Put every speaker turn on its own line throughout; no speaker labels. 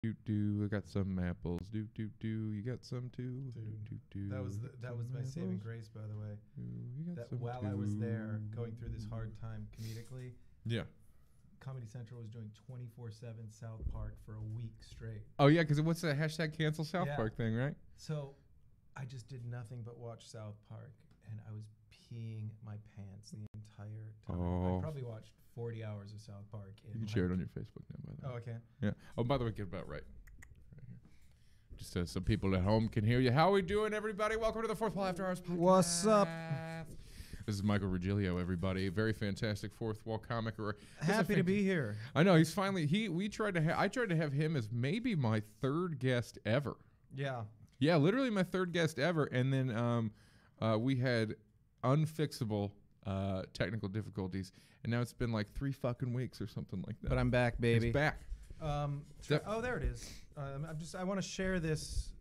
I got some apples. You got some too.
That was my saving grace, by the way. That while I was there going through this hard time comedically,
yeah,
Comedy Central was doing 24/7 South Park for a week straight.
Oh yeah, because what's the hashtag cancel South Park thing, right?
So I just did nothing but watch South Park, and I was peeing my pants the entire time. I probably watched 40 hours of South Park.
You can share it on your Facebook now, by the way.
Oh, okay.
Yeah. Oh, by the way, get about right here. Just so people at home can hear you. How are we doing, everybody? Welcome to the Fourth Wall After Hours podcast.
What's up?
This is Michael Regilio, everybody. Very fantastic fourth wall comic.
Happy to be here.
I know he's finally. I tried to have him as maybe my third guest ever.
Yeah.
Yeah, literally my third guest ever, and then we had unfixable technical difficulties, and now it's been like 3 fucking weeks or something like that.
But I'm back, baby.
He's back.
Oh, there it is. I want to share this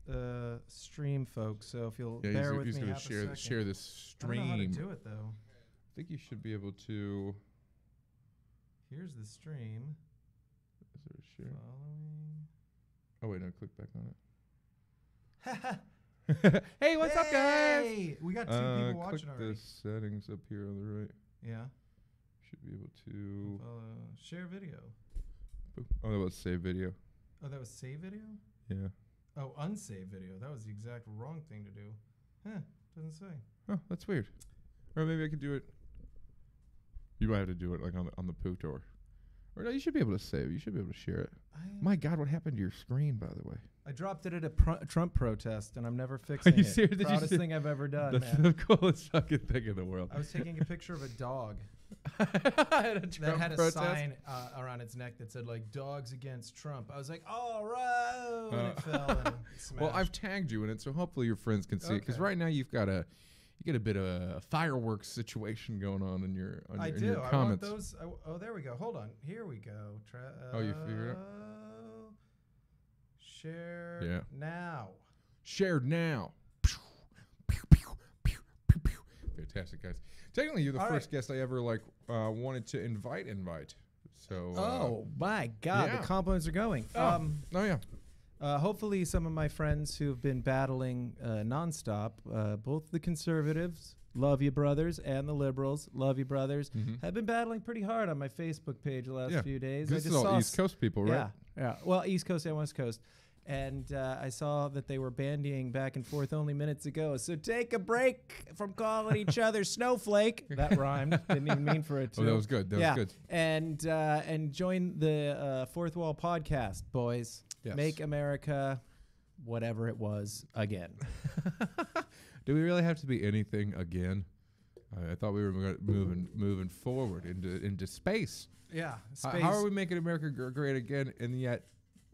stream, folks. So if you'll bear with me,
he's going to share this stream.
I don't know how to do it though.
I think you should be able to.
Here's the stream.
Is there a share?
Following.
Oh wait, no, click back on it. Hey, what's up, guys?
We got 2 people watching already.
Click the settings up here on the right.
Yeah.
Should be able to
share video.
Oh, that was save video.
Oh, that was save video?
Yeah.
Oh, unsave video. That was the exact wrong thing to do. Doesn't say.
Oh, that's weird. Or maybe I could do it. You might have to do it like on the poo tour. Or no, you should be able to save. You should be able to share it. My God, what happened to your screen, by the way?
I dropped it at a Trump protest, and I'm never fixing it.
Serious?
Proudest thing I've ever done,
That's
man.
the coolest fucking thing in the world.
I was taking a picture of a dog
that
had a sign around its neck that said, like, dogs against Trump. I was like, all right. And it fell and smashed.
Well, I've tagged you in it, so hopefully your friends can see it. Because right now you get a bit of a fireworks situation going on in your comments.
I want those. Oh, there we go. Hold on. Here we go.
Oh, you figured it out?
Share now.
Shared now. Fantastic, guys. Technically, you're the first guest I ever wanted to invite. So.
Oh my God, the compliments are going.
Oh yeah.
Hopefully, some of my friends who have been battling nonstop, both the conservatives, love you brothers, and the liberals, love you brothers, have been battling pretty hard on my Facebook page the last few days.
This is all East Coast people, right?
Yeah. Well, East Coast and West Coast. And I saw that they were bandying back and forth only minutes ago. So take a break from calling each other snowflake. That rhymed. Didn't even mean for it to.
Oh, that was good. That was good.
And join the Fourth Wall podcast, boys.
Yes.
Make America whatever it was again.
Do we really have to be anything again? I thought we were moving forward into space.
Yeah. Space.
How are we making America great again? And yet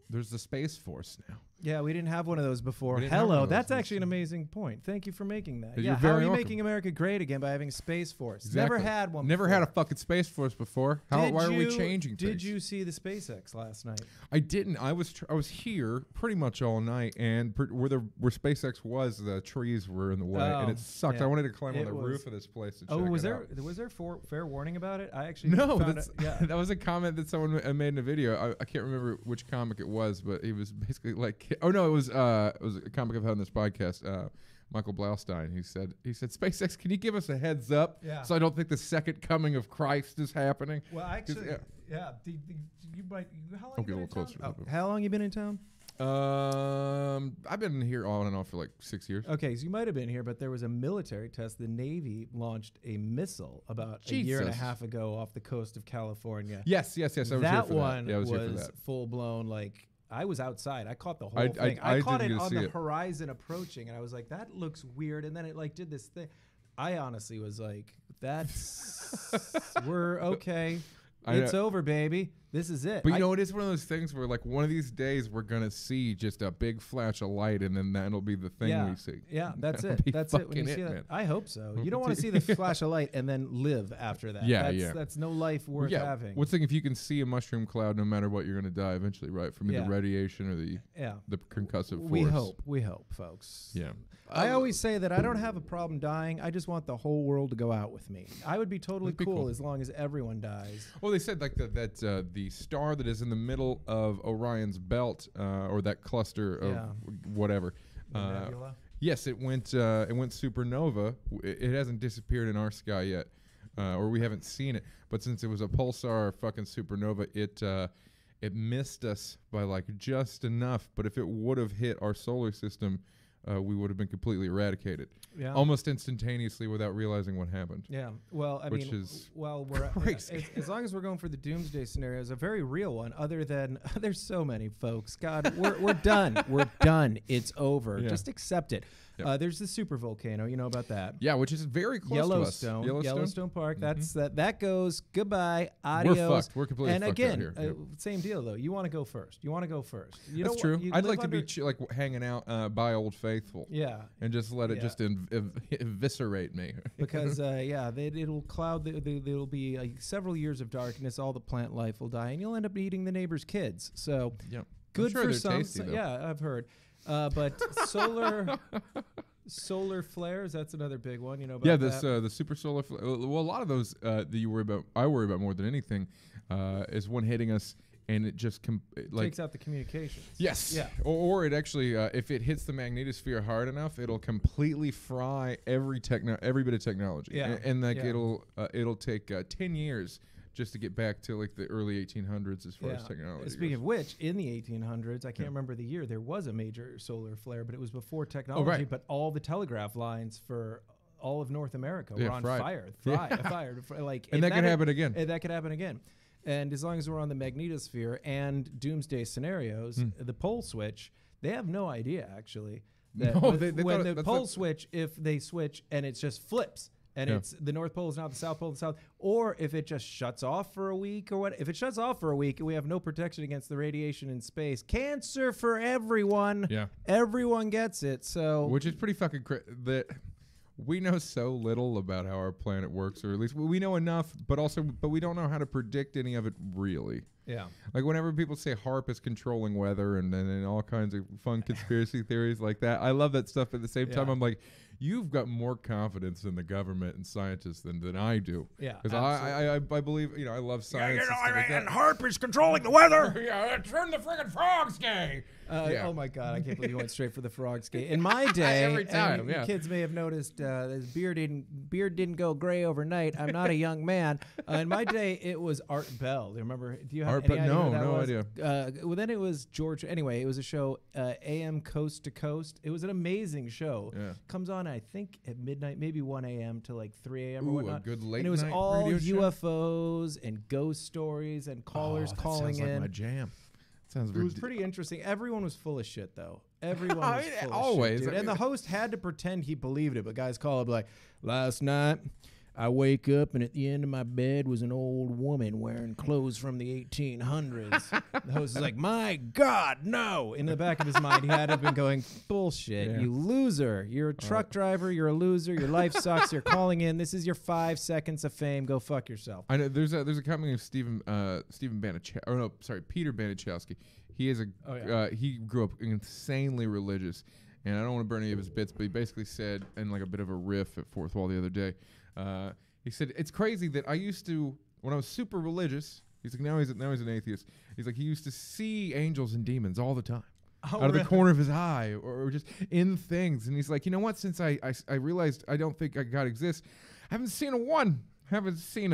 there's the Space Force now.
Yeah, we didn't have one of those before. Hello, that's actually an amazing point. Thank you for making that.
Yeah,
how are you making America great again by having a Space Force?
Exactly.
Never had one.
Never had a fucking Space Force before. Why are we changing things?
Did you see the SpaceX last night?
I didn't. I was here pretty much all night, and where SpaceX was, the trees were in the way, and it sucked. I wanted to climb on the roof of this place to check it out.
Was there fair warning about it? I actually
that was a comment that someone made in a video. I can't remember which comic it was, but he was basically like, oh no, it was a comic I've had on this podcast, Michael Blaustein. He said, SpaceX, can you give us a heads up so I don't think the second coming of Christ is happening?
Well, actually, yeah. You might. How long?
I'll get a little closer.
How long you been in town?
I've been here on and off for like 6 years.
Okay, so you might have been here, but there was a military test. The Navy launched a missile about a year and a half ago off the coast of California.
Yes. I was here for that.
One
was
full blown like. I was outside. I caught the whole thing. I caught it on the horizon approaching, and I was like, that looks weird. And then it like did this thing. I honestly was like, we're okay. It's over, baby. This is it.
But you know, it is one of those things where, like, one of these days we're gonna see just a big flash of light, and then that'll be the thing we see.
Yeah, that's it. That's it. When you see that, I hope so. You don't want to see the flash of light and then live after that. That's no life worth having.
What's the thing? If you can see a mushroom cloud, no matter what, you're gonna die eventually, right? From either radiation or the concussive force.
We hope, folks.
Yeah.
I always say that I don't have a problem dying. I just want the whole world to go out with me. I would be totally cool as long as everyone dies.
Well, they said like that the the star that is in the middle of Orion's belt, or that cluster of whatever.
Nebula.
Yes, it went supernova. It hasn't disappeared in our sky yet, or we haven't seen it. But since it was a pulsar fucking supernova, it missed us by like just enough. But if it would have hit our solar system, we would have been completely eradicated, almost instantaneously without realizing what happened.
Yeah. Well, I mean, we're as long as we're going for the doomsday scenario, it's a very real one. Other than there's so many folks. God, we're done. We're done. It's over.
Yeah.
Just accept it. Yep. There's the super volcano. You know about that?
Yeah, which is very close
Yellowstone.
to us.
Yellowstone Park. That's that goes goodbye. Adios.
We're fucked. We're completely fucked out here.
And again, same deal though. You want to go first.
That's true. I'd like to be like hanging out by Old Faithful.
Yeah.
And just let it just eviscerate me.
Because it'll cloud. There'll be several years of darkness. All the plant life will die, and you'll end up eating the neighbor's kids. So good for some.
Tasty,
yeah, I've heard. But solar flares, that's another big one. You know about that?
The super solar flare. Well, a lot of those that you worry about, I worry about more than anything, is one hitting us and it just
takes out the communications.
Yes. Yeah. Or it actually, if it hits the magnetosphere hard enough, it'll completely fry every bit of technology.
Yeah.
And it'll take 10 years just to get back to like the early 1800s as far as technology.
Speaking of which, in the 1800s, I can't remember the year, there was a major solar flare, but it was before technology. But all the telegraph lines for all of North America were on fire. Fired.
And that could happen again.
That could happen again. And as long as we're on the magnetosphere and doomsday scenarios, the pole switch, they have no idea actually that when the pole switch, if they switch and it just flips. And it's the North Pole is now the South Pole, or if it just shuts off for a week or what? If it shuts off for a week, we have no protection against the radiation in space. Cancer for everyone. Yeah, everyone gets it. So,
which is pretty fucking that we know so little about how our planet works, or at least we know enough, but we don't know how to predict any of it really.
Yeah,
like whenever people say HARP is controlling weather and all kinds of fun conspiracy theories like that, I love that stuff. At the same time, I'm like, you've got more confidence in the government and scientists than I do.
Yeah,
because I believe, I love science.
And HARP is controlling the weather.
Turn the friggin' frogs gay.
Oh my God, I can't believe you went straight for the frogs gay. In my day,
every time,
kids may have noticed his beard didn't go gray overnight. I'm not a young man. In my day, it was Art Bell. Do you remember? Do you have any idea who that was?
Idea.
Well, then it was George. Anyway, it was a show, AM Coast to Coast. It was an amazing show. Yeah. Comes on, I think, at midnight, maybe 1 a.m. to like 3 a.m. or whatnot.
A good late
and it was
night
all
radio
UFOs and ghost stories and callers calling in.
Like my jam.
It was pretty interesting. Everyone was full of shit, though. Everyone was full
always.
of shit, dude. And the host had to pretend he believed it, but guys call up like, last night I wake up and at the end of my bed was an old woman wearing clothes from the 1800s. The host is like, my God, no. In the back of his mind, he had to have been going, bullshit, you loser. You're a truck driver. You're a loser. Your life sucks. You're calling in. This is your 5 seconds of fame. Go fuck yourself.
I know there's a company of Peter Banichowski. He is he grew up insanely religious, and I don't want to burn any of his bits, but he basically said, in like a bit of a riff at Fourth Wall the other day, he said, it's crazy that I used to, when I was super religious, he's like, now he's an atheist. He's like, he used to see angels and demons all the time. Out of the corner of his eye or just in things. And he's like, you know what? Since I realized I don't think God exists, I haven't seen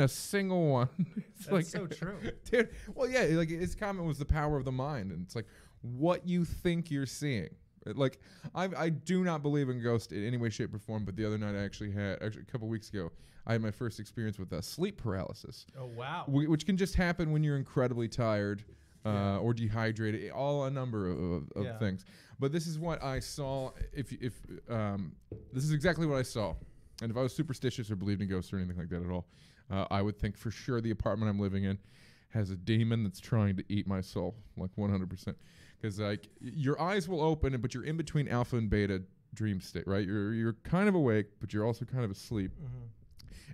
a single one.
It's like so true.
Dude, well, yeah, like his comment was the power of the mind. And it's like what you think you're seeing. Like, I do not believe in ghosts in any way, shape, or form. But the other night, actually a couple weeks ago, I had my first experience with sleep paralysis.
Oh, wow.
Which can just happen when you're incredibly tired or dehydrated, a number of things. But this is what I saw. This is exactly what I saw. And if I was superstitious or believed in ghosts or anything like that at all, I would think for sure the apartment I'm living in has a demon that's trying to eat my soul, like 100%. Because like your eyes will open, but you're in between alpha and beta dream state, right? You're kind of awake, but you're also kind of asleep,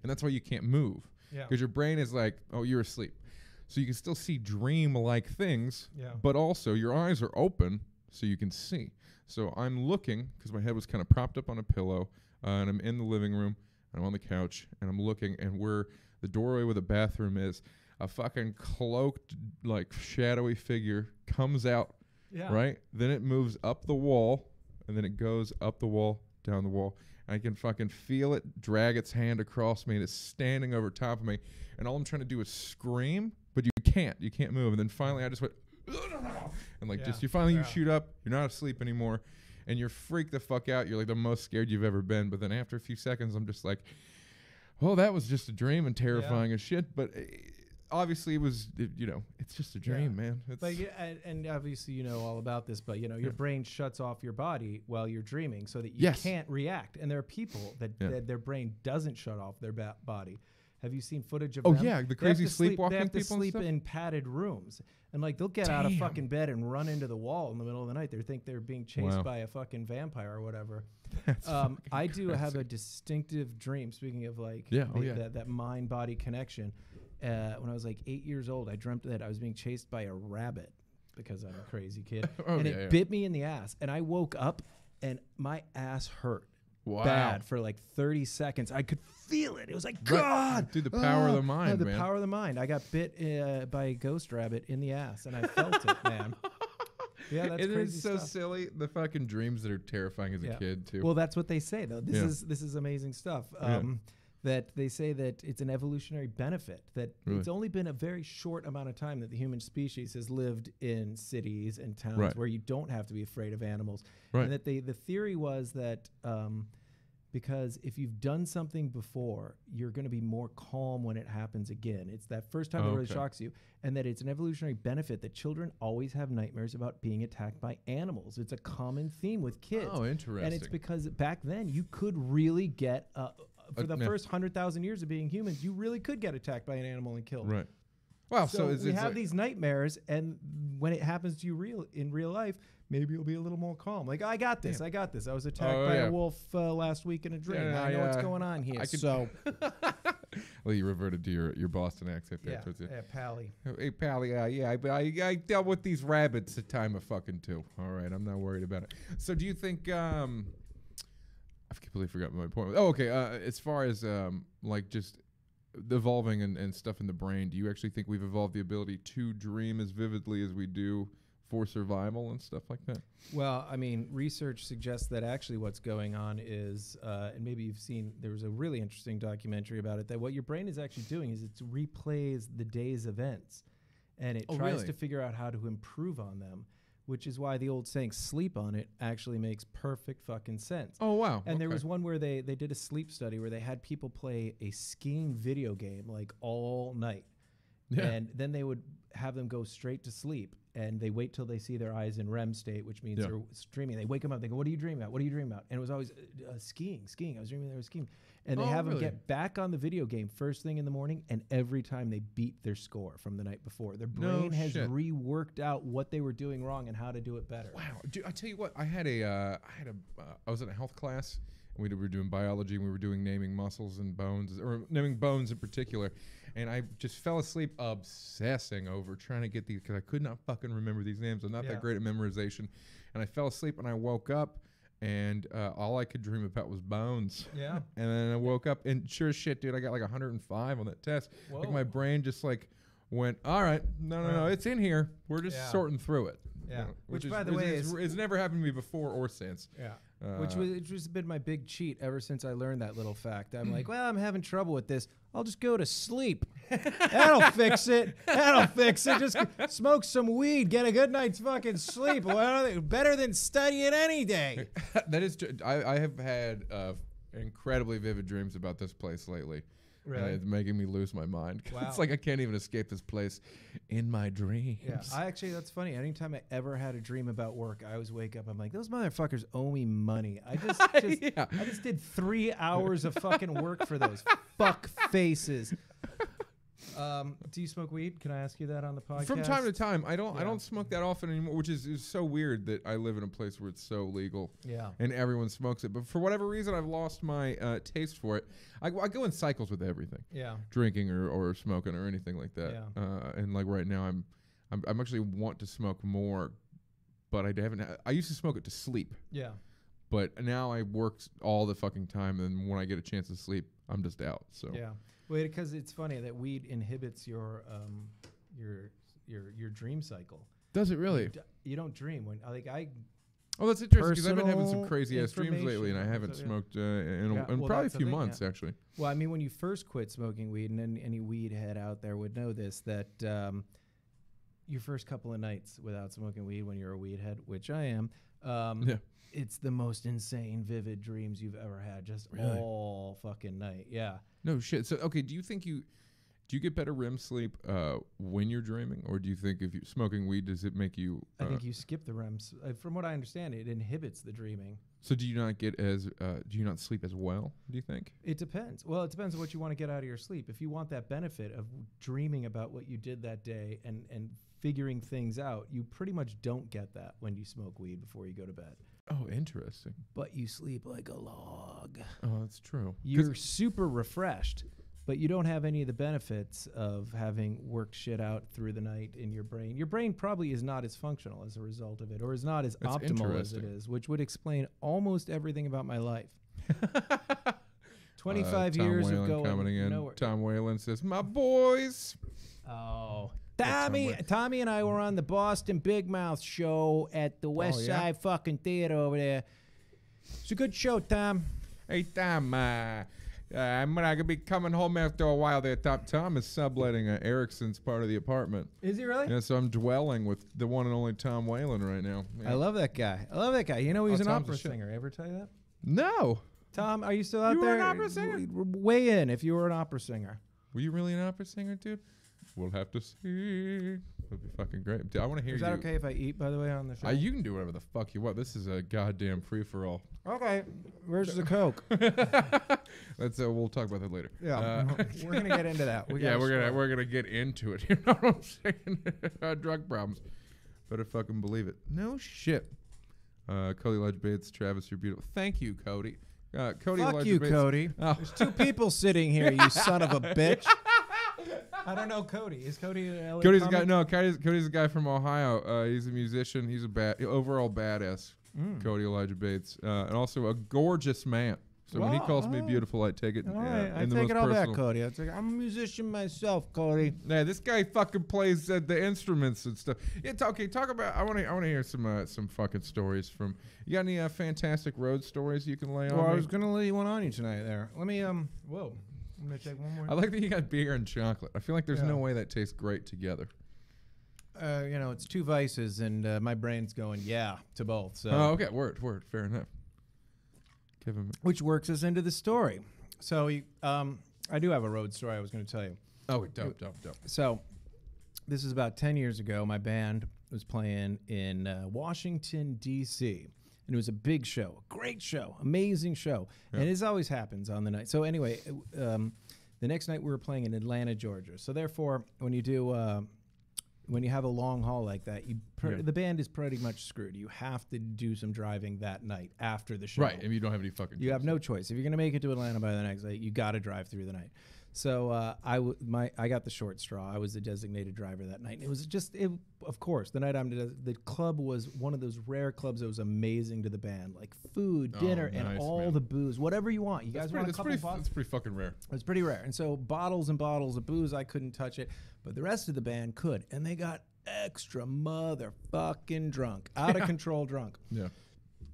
and that's why you can't move. Because your brain is like, oh, you're asleep, so you can still see dream-like things, but also your eyes are open, so you can see. So I'm looking because my head was kind of propped up on a pillow, and I'm in the living room, and I'm on the couch, and I'm looking, and where the doorway where the bathroom is, a fucking cloaked, like shadowy figure comes out.
Yeah.
Right. Then it moves up the wall, and then it goes up the wall, down the wall. I can fucking feel it drag its hand across me, and it's standing over top of me. And all I'm trying to do is scream, but you can't. You can't move. And then finally, I just went, and like just you shoot up. You're not asleep anymore, and you're freaked the fuck out. You're like the most scared you've ever been. But then after a few seconds, I'm just like, well, that was just a dream and terrifying as shit. But obviously, it was, it's just a dream, man.
But and obviously, you know all about this. But your brain shuts off your body while you're dreaming, so that you can't react. And there are people that their brain doesn't shut off their body. Have you seen footage of them?
Oh yeah, the crazy sleepwalking people.
They have to sleep in padded rooms, and like they'll get out of fucking bed and run into the wall in the middle of the night. They think they're being chased by a fucking vampire or whatever. I do have a distinctive dream. Speaking of like that mind-body connection, when I was like 8 years old, I dreamt that I was being chased by a rabbit because I'm a crazy kid, and it bit me in the ass, and I woke up and my ass hurt. Bad for like 30 seconds. I could feel it. It was like, God!
Dude, the power of the mind, man.
The power of the mind. I got bit by a ghost rabbit in the ass, and I felt it, man. Yeah, that's crazy stuff. It is so
silly. The fucking dreams that are terrifying as a kid, too.
Well, that's what they say, though. This is amazing stuff. That they say that it's an evolutionary benefit, that it's only been a very short amount of time that the human species has lived in cities and towns where you don't have to be afraid of animals. And that the theory was that because if you've done something before, you're going to be more calm when it happens again. It's that first time that really shocks you. And that it's an evolutionary benefit that children always have nightmares about being attacked by animals. It's a common theme with kids.
Oh, interesting.
And it's because back then you could really get... for the first 100,000 years of being humans, you really could get attacked by an animal and killed.
Right. Wow.
So we have these nightmares, and when it happens to you in real life, maybe you'll be a little more calm. Like, I got this. I got this. I was attacked by a wolf last week in a dream. I know what's going on here.
Well, you reverted to your Boston accent there.
Yeah, Pally.
Hey, Pally. I dealt with these rabbits a time of fucking two. All right, I'm not worried about it. So, do you think? I've completely forgotten my point. Oh, okay. As far as like just the evolving and stuff in the brain, do you actually think we've evolved the ability to dream as vividly as we do for survival and stuff like that?
Well, I mean, research suggests that actually what's going on is, and maybe you've seen, there was a really interesting documentary about it, that what your brain is actually doing is it replays the day's events, and it tries to figure out how to improve on them. Which is why the old saying, sleep on it, actually makes perfect fucking sense.
Oh, wow.
And there was one where they did a sleep study where they had people play a skiing video game like all night. Yeah. And then they would have them go straight to sleep, and they wait till they see their eyes in REM state, which means they're streaming. They wake them up, they go, what are you dreaming about? What are you dreaming about? And it was always skiing. I was dreaming they were skiing. And they have them get back on the video game first thing in the morning, and every time they beat their score from the night before. Their brain has reworked out what they were doing wrong and how to do it better.
Wow. Dude, I tell you what, I was in a health class, and we were doing biology, and we were doing naming muscles and bones, or naming bones in particular. And I just fell asleep obsessing over trying to get these, because I could not fucking remember these names. I'm not that great at memorization. And I fell asleep, and I woke up, and all I could dream about was bones. Yeah. And then I woke up, and sure as shit, dude, I got like 105 on that test. Whoa. Like my brain just like went, all right, no, it's in here. We're just sorting through it. Yeah. Which by the way, it's never happened to me before or since. Yeah. Which has been my big cheat ever since I learned that little fact. I'm like, well, I'm having trouble with this. I'll just go to sleep. That'll fix it. Just smoke some weed, get a good night's fucking sleep. Well, better than studying any day. That is true. I have had incredibly vivid dreams about this place lately. Really? It's making me lose my mind. Wow. It's like I can't even escape this place in my dreams.
Yeah, that's funny. Anytime I ever had a dream about work, I always wake up, I'm like, those motherfuckers owe me money. I just did 3 hours of fucking work for those fuck faces. Do you smoke weed? Can I ask you that on the podcast?
From time to time. I don't smoke that often anymore, which is so weird that I live in a place where it's so legal. Yeah. And everyone smokes it. But for whatever reason, I've lost my taste for it. I go in cycles with everything. Yeah. Drinking or smoking or anything like that. Yeah. And like right now, I'm actually want to smoke more, but I haven't. I used to smoke it to sleep. Yeah. But now I work all the fucking time, and when I get a chance to sleep, I'm just out. So
Yeah. Wait, because it's funny that weed inhibits your dream cycle.
does it really?
You don't dream when
Oh, that's interesting because I've been having some
Personal
crazy ass dreams lately, and I
information.
haven't
So, yeah.
smoked in
Yeah, well,
probably a
that's the
few
thing,
months actually.
Well, I mean, when you first quit smoking weed, and any weed head out there would know this, that your first couple of nights without smoking weed when you're a weed head, which I am, it's the most insane, vivid dreams you've ever had, just
Really?
all fucking night. Yeah.
No shit. So okay, do you get better REM sleep when you're dreaming, or do you think if you're smoking weed, does it make you?
I think you skip the REMs. From what I understand, it inhibits the dreaming.
So do you not get as do you not sleep as well? Do you think?
It depends. Well, it depends on what you want to get out of your sleep. If you want that benefit of dreaming about what you did that day and figuring things out, you pretty much don't get that when you smoke weed before you go to bed.
Oh, interesting.
But you sleep like a log.
Oh, that's true.
You're super refreshed, but you don't have any of the benefits of having worked shit out through the night in your brain. Your brain probably is not as functional as a result of it, or is not as
That's
optimal as it
interesting.
is, which would explain almost everything about my life. 25
Tom
years
Whalen
of going
coming in.
nowhere.
Tom Whalen says, "My boys."
Oh.
Tom
Tommy and I were on the Boston Big Mouth show at the West
yeah?
Side fucking theater over there. It's a good show, Tom.
Hey, Tom. I'm gonna be coming home after a while. There, Tom is subletting Erickson's part of the apartment.
Is he really?
Yeah, so I'm dwelling with the one and only Tom Whalen right now. Yeah.
I love that guy. You know he's an
Tom's
opera
a shit.
singer. Ever tell you that?
No.
Tom, are you still out
You were
there?
an opera singer?
Weigh in if you were an opera singer.
Were you really an opera singer, dude? We'll have to see. That'd be fucking great. Dude, I want to hear
Is
you.
that okay if I eat, by the way, on the show?
You can do whatever the fuck you want. This is a goddamn free for all.
Okay. Where's the Coke?
That's we'll talk about that later.
Yeah, we're gonna get into that.
We're gonna get into it. You know what I'm saying? Drug problems. Better fucking believe it. No shit. Cody Ledge Bates, Travis, you're beautiful. Thank you, Cody. Cody
Fuck
Ledge
you,
Bates.
Cody.
Oh.
There's two people sitting here, you son of a bitch. I don't know Cody. Is Cody an LA
Cody's a
comic?
guy. No, Cody's a guy from Ohio. He's a musician. He's a overall badass. Cody Elijah Bates, and also a gorgeous man. So when he
Wow,
calls me
all right.
beautiful, I take it.
All right, I
in the
take
most
it all back,
personal.
Cody. I'm a musician myself, Cody.
Yeah, this guy fucking plays the instruments and stuff. It's okay. Talk about. I want to hear some fucking stories from. You got any fantastic road stories you can lay on?
Well, I
me?
was gonna lay one on you tonight. There. Let me Whoa. I'm gonna take one more.
I like that you got beer and chocolate. I feel like there's
Yeah.
no way that tastes great together.
It's two vices, and my brain's going to both. So.
Oh, okay. Word. Fair enough. Kevin.
Which works us into the story. So I do have a road story I was going to tell you.
Oh, dope.
So this is about 10 years ago. My band was playing in Washington, D.C., and it was a big show, a great show, amazing show.
Yeah.
And this always happens on the night. So anyway, the next night we were playing in Atlanta, Georgia. So therefore, when you have a long haul like that, the band is pretty much screwed. You have to do some driving that night after the show.
Right, and you don't have any fucking.
You have no choice. If you're going to make it to Atlanta by the next night, you got to drive through the night. So I got the short straw. I was the designated driver that night. And it was of course, the night the club was one of those rare clubs that was amazing to the band, like food, dinner, and
nice,
all
man.
the booze, whatever you want. You guys want a couple bottles?
That's pretty fucking rare.
It was pretty rare. And so bottles and bottles of booze, I couldn't touch it, but the rest of the band could, and they got extra motherfucking drunk, out of control drunk.
Yeah.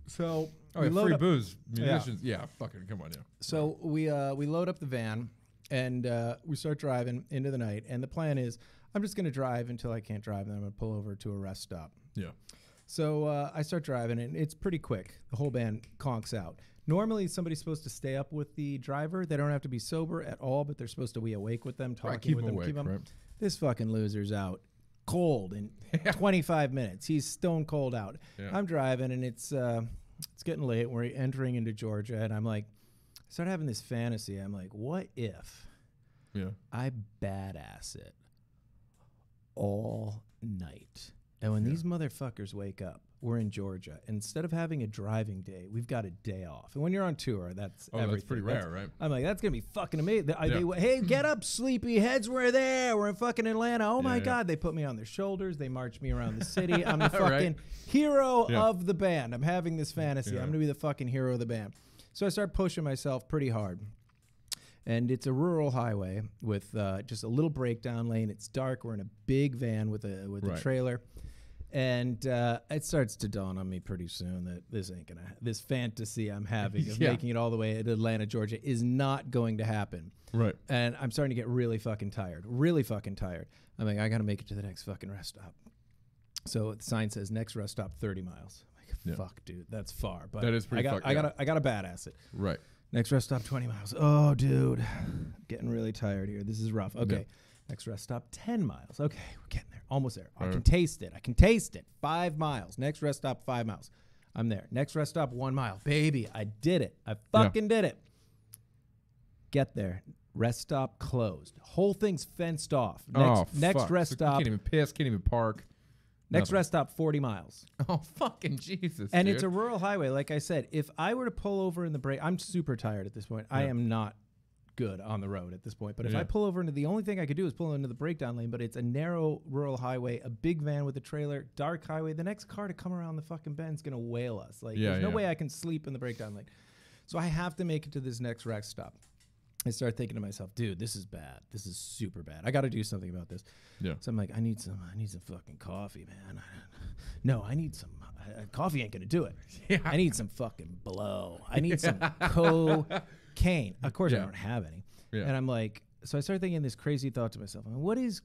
So
Oh, yeah, free booze,
Yeah.
musicians. Yeah, fucking come on, yeah.
So we load up the van and we start driving into the night. And the plan is, I'm just going to drive until I can't drive, and then I'm going to pull over to a rest stop.
Yeah.
So I start driving, and it's pretty quick. The whole band conks out. Normally, somebody's supposed to stay up with the driver. They don't have to be sober at all, but they're supposed to be awake with them, talking
Right, keep
with
them
them.
awake, right?
This fucking loser's out cold in 25 minutes. He's stone cold out.
Yeah.
I'm driving, and it's getting late. We're entering into Georgia, and I'm like, I start having this fantasy. I'm like, what if I badass it all night And when these motherfuckers wake up, we're in Georgia. Instead of having a driving day, we've got a day off. And when you're on tour, that's everything.
That's pretty rare, right?
I'm like, that's going to be fucking amazing. Hey, get up, sleepy heads. We're there. We're in fucking Atlanta. Oh, my God. They put me on their shoulders. They march me around the city. I'm the fucking hero of the band. I'm having this fantasy. I'm going to be the fucking hero of the band. So I start pushing myself pretty hard. And it's a rural highway with just a little breakdown lane. It's dark. We're in a big van with a trailer. And it starts to dawn on me pretty soon that this fantasy I'm having of making it all the way to Atlanta, Georgia is not going to happen.
Right.
And I'm starting to get really fucking tired. I'm like, I got to make it to the next fucking rest stop. So the sign says next rest stop 30 miles. I'm like, fuck, dude, that's far. But
that is pretty far.
I got a badass it.
Right.
Next rest stop 20 miles. Oh, dude, I'm getting really tired here. This is rough. Okay. Yeah. Next rest stop 10 miles. Okay, we're getting there. Almost there. I can taste it. 5 miles. Next rest stop 5 miles. I'm there. Next rest stop 1 mile. Baby, I did it. I fucking did it. Get there. Rest stop closed. Whole thing's fenced off. Next rest stop.
Can't even piss. Can't even park.
Next rest stop 40 miles.
Oh, fucking Jesus.
And
dude.
It's a rural highway. Like I said, if I were to pull over in the break, I'm super tired at this point. I am not good on the road at this point. But if I pull over into the only thing I could do is pull into the breakdown lane, but it's a narrow rural highway, a big van with a trailer, dark highway. The next car to come around the fucking bend is going to whale us. Like, there's no way I can sleep in the breakdown lane. So I have to make it to this next rest stop. I start thinking to myself, dude, this is bad. This is super bad. I got to do something about this. Yeah. So I'm like, I need some fucking coffee, man. No, I need some coffee ain't gonna do it. Yeah. I need some fucking blow. I need some cocaine. Of course, I don't have any. Yeah. And I'm like, so I started thinking this crazy thought to myself. What is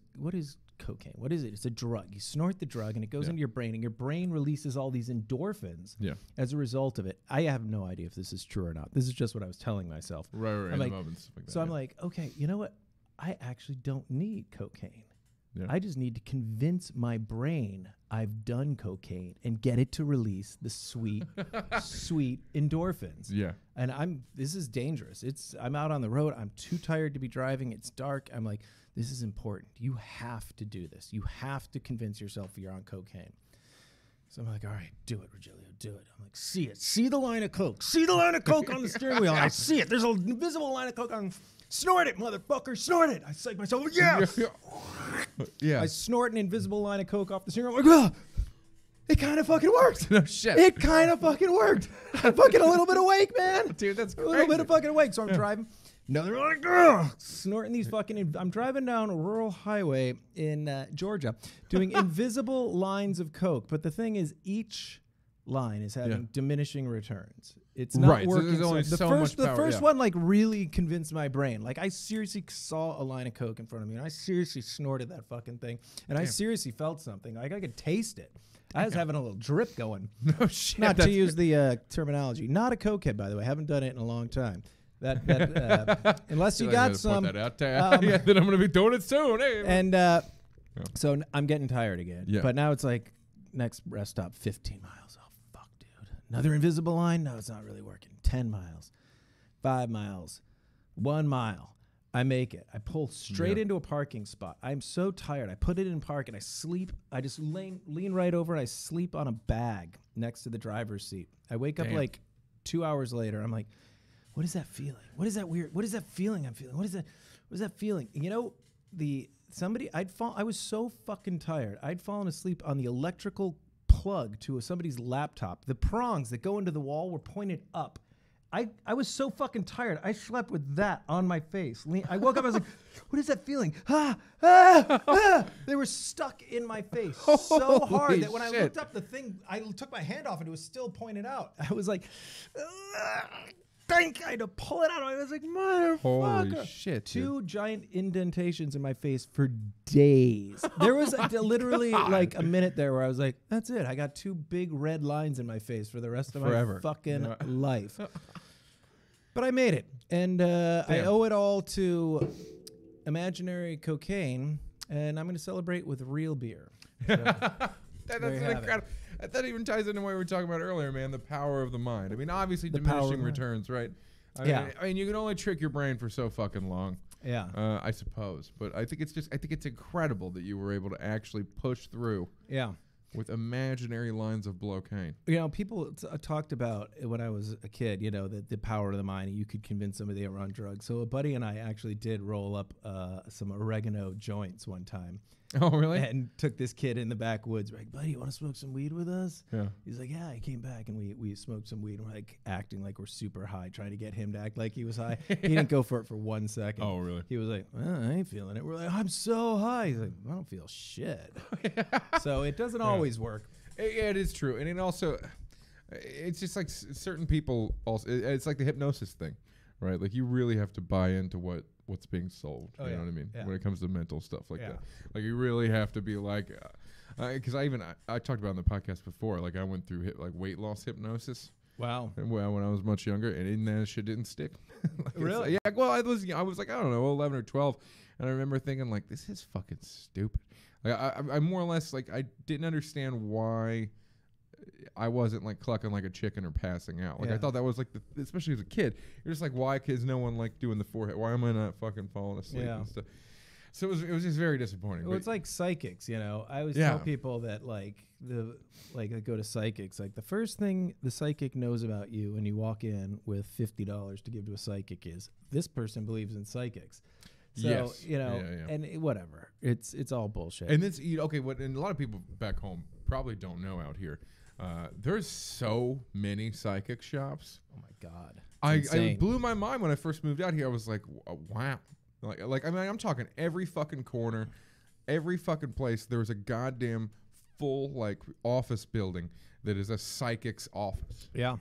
cocaine? What is it? It's a drug. You snort the drug and it goes into your brain, and your brain releases all these endorphins as a result of it. I have no idea if this is true or not. This is just what I was telling myself. Right.
In the moments like that,
so I'm like, okay, you know what? I actually don't need cocaine. Yeah. I just need to convince my brain I've done cocaine and get it to release the sweet, sweet endorphins. Yeah. And this is dangerous. I'm out on the road. I'm too tired to be driving. It's dark. I'm like, this is important. You have to do this. You have to convince yourself you're on cocaine. So I'm like, all right, do it, Regilio, do it. I'm like, see it. See the line of coke. See the line of coke on the steering wheel. I see it. There's an invisible line of coke on. Snort it, motherfucker. Snort it. I psych myself. Yes. Yeah. I snort an invisible line of coke off the steering wheel. I'm like, it kind of fucking worked.
No shit.
It kind of fucking worked. I'm fucking a little bit awake, man.
Dude, that's crazy.
A little bit of fucking awake. So I'm driving. Another like, snorting these fucking. I'm driving down a rural highway in Georgia, doing invisible lines of coke. But the thing is, each line is having diminishing returns. It's not working. So there's only so much power. The first one like really convinced my brain. Like I seriously saw a line of coke in front of me, and I seriously snorted that fucking thing, and I seriously felt something. Like I could taste it. I was having a little drip going.
No shit.
Not to use the terminology. Not a cokehead, by the way. I haven't done it in a long time. That unless you got some.
That out then I'm gonna be doing it soon. Hey.
And so I'm getting tired again. Yeah. But now it's like next rest stop 15 miles. Oh fuck, dude. Another invisible line? No, it's not really working. 10 miles. 5 miles. 1 mile. I make it. I pull straight into a parking spot. I'm so tired. I put it in park and I sleep. I just lean right over and I sleep on a bag next to the driver's seat. I wake up like 2 hours later. I'm like, what is that feeling? What is that weird? What is that feeling I'm feeling? What is that feeling? And you know, I was so fucking tired. I'd fallen asleep on the electrical plug to somebody's laptop. The prongs that go into the wall were pointed up. I was so fucking tired. I slept with that on my face. I woke up, I was like, what is that feeling? They were stuck in my face so hard that when I looked up the thing, I took my hand off and it was still pointed out. I was like, I had to pull it out. I was like, motherfucker.
Holy shit.
Two giant indentations in my face for days. There was literally like a minute there where I was like, that's it. I got 2 big red lines in my face for the rest of my fucking life. But I made it. And I owe it all to imaginary cocaine. And I'm going to celebrate with real beer. So,
that's incredible. That even ties into what we were talking about earlier, man, the power of the mind. I mean, obviously diminishing returns, right? I mean, you can only trick your brain for so fucking long. Yeah. I suppose. But I think it's incredible that you were able to actually push through.
Yeah.
with imaginary lines of blocaine.
You know, people talked about when I was a kid, you know, the power of the mind. You could convince somebody they were on drugs. So a buddy and I actually did roll up some oregano joints one time.
Oh, really?
And took this kid in the backwoods. We're like, buddy, you want to smoke some weed with us?
Yeah.
He's like, yeah. He came back and we smoked some weed. And we're like acting like we're super high, trying to get him to act like he was high. He didn't go for it for 1 second.
Oh, really?
He was like, well, I ain't feeling it. We're like, I'm so high. He's like, I don't feel shit. So it doesn't always work.
Yeah, it is true. And it also, it's just like certain people also, it's like the hypnosis thing, right? Like you really have to buy into what's being sold. You know what I mean? Yeah. When it comes to mental stuff like that. Like you really have to be like, because I talked about it on the podcast before, like I went through like weight loss hypnosis.
Wow.
When I was much younger, and that shit didn't stick. Like
really?
Yeah. Well, I was like, I don't know, 11 or 12, and I remember thinking like, this is fucking stupid. Like I more or less like I didn't understand why I wasn't like clucking like a chicken or passing out. Like I thought that was like especially as a kid, you're just like, why is no one like doing the forehead? Why am I not fucking falling asleep and stuff? So it was just very disappointing.
Well, it's like psychics, you know. I always tell people that like I go to psychics. Like the first thing the psychic knows about you when you walk in with $50 to give to a psychic is this person believes in psychics. So you know, and whatever. It's all bullshit.
And it's okay. What and a lot of people back home probably don't know out here. There's so many psychic shops.
Oh my god!
It blew my mind when I first moved out here. I was like, wow. Like I mean, I'm talking every fucking corner, every fucking place. There's a goddamn full like office building that is a psychic's office.
Yeah.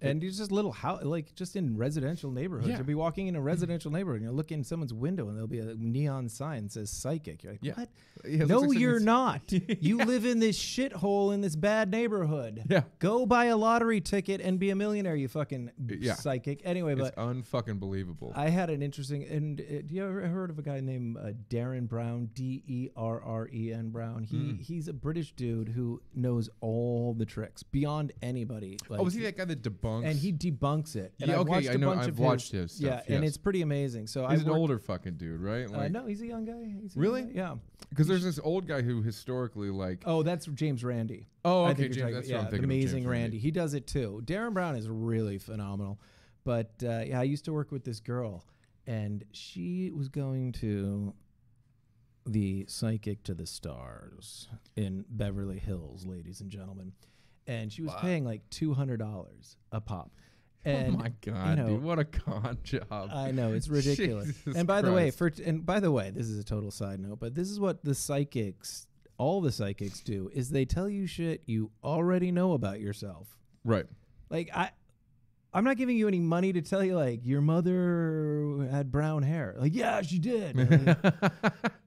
And it's just little house, like just in residential neighborhoods.
Yeah.
You'll be walking in a residential neighborhood and you'll look in someone's window and there'll be a neon sign that says psychic. You're like, what?
Yeah,
no,
like
you're not. You live in this shithole in this bad neighborhood.
Yeah.
Go buy a lottery ticket and be a millionaire, you fucking psychic. Anyway,
it's
but
unfucking believable.
I had an interesting, and do you ever heard of a guy named Darren Brown, Derren Brown? He's a British dude who knows all the tricks beyond anybody. Like,
was he that guy that debunks?
And he debunks it. And
yeah, okay, I know. I've watched his stuff.
Yeah, and it's pretty amazing. So
he's an older fucking dude, right? Like,
no, he's a young guy.
Really?
Yeah.
Because there's this old guy who historically like.
Oh, that's James Randi.
Oh, okay, James. That's what I'm thinking.
Amazing Randi. He does it too. Darren Brown is really phenomenal. But I used to work with this girl, and she was going to the Psychic to the Stars in Beverly Hills, ladies and gentlemen. And she was paying like $200 a pop. And,
oh my god, dude! What a con job!
I know, it's ridiculous.
Jesus
and by
Christ.
the way, this is a total side note, but this is what the psychics, all the psychics do, is they tell you shit you already know about yourself.
Right.
Like I'm not giving you any money to tell you like your mother had brown hair. Like, yeah, she did.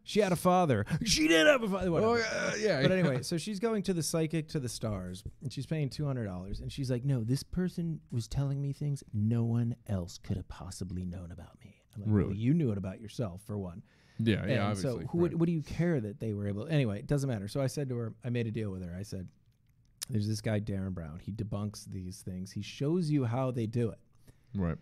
She had a father. She did have a father.
Oh, yeah.
But anyway, so she's going to the Psychic to the Stars, and she's paying $200. And she's like, no, this person was telling me things no one else could have possibly known about me. I'm like,
really?
Well, you knew it about yourself, for one.
Yeah,
and
yeah, obviously.
So what do you care that they were able? Anyway, it doesn't matter. So I said to her, I made a deal with her. I said, there's this guy, Darren Brown. He debunks these things. He shows you how they do it.
Right.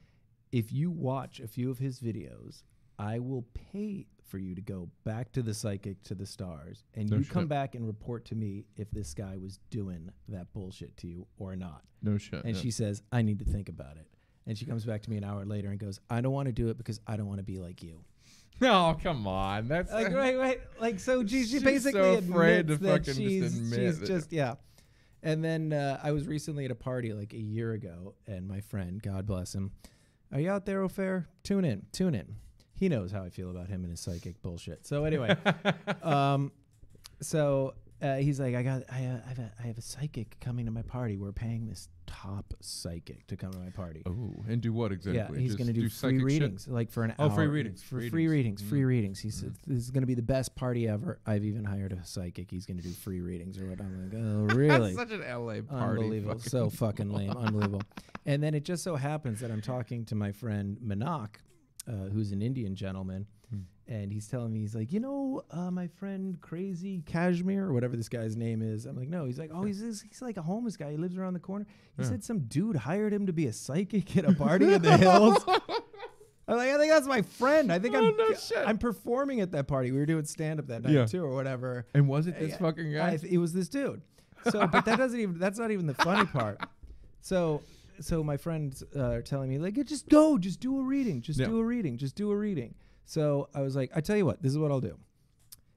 If you watch a few of his videos, I will pay for you to go back to the Psychic to the Stars, and you come back and report to me if this guy was doing that bullshit to you or not.
No shit.
And she says, I need to think about it. And she comes back to me an hour later and goes, I don't want to do it because I don't want to be like you.
No, come on. That's
like, right. Like, so she basically
so afraid
admits
to
that
fucking
she's
just
yeah. And then I was recently at a party like a year ago, and my friend, God bless him, are you out there, O'Fair? Tune in. He knows how I feel about him and his psychic bullshit. So anyway, he's like, I have a psychic coming to my party. We're paying this top psychic to come to my party.
Oh, and do what exactly?
Yeah, he's going to do free readings, like for an hour.
Oh, free readings.
Free readings. He said, this is going to be the best party ever. I've even hired a psychic. He's going to do free readings or what. I'm like, oh, really?
That's such an LA party.
Unbelievable. So fucking lame. Unbelievable. And then it just so happens that I'm talking to my friend Manak, who's an Indian gentleman. And he's telling me, he's like, my friend Crazy Kashmir or whatever this guy's name is. I'm like, no. He's like, oh, he's like a homeless guy. He lives around the corner. He said some dude hired him to be a psychic at a party in the hills. I'm like, I think that's my friend. I think I'm performing at that party. We were doing stand-up that night too or whatever.
And was it this fucking guy?
It was this dude. So, but that's not even the funny part. So my friends are telling me, like, just do a reading, do a reading. So I was like, I tell you what, this is what I'll do.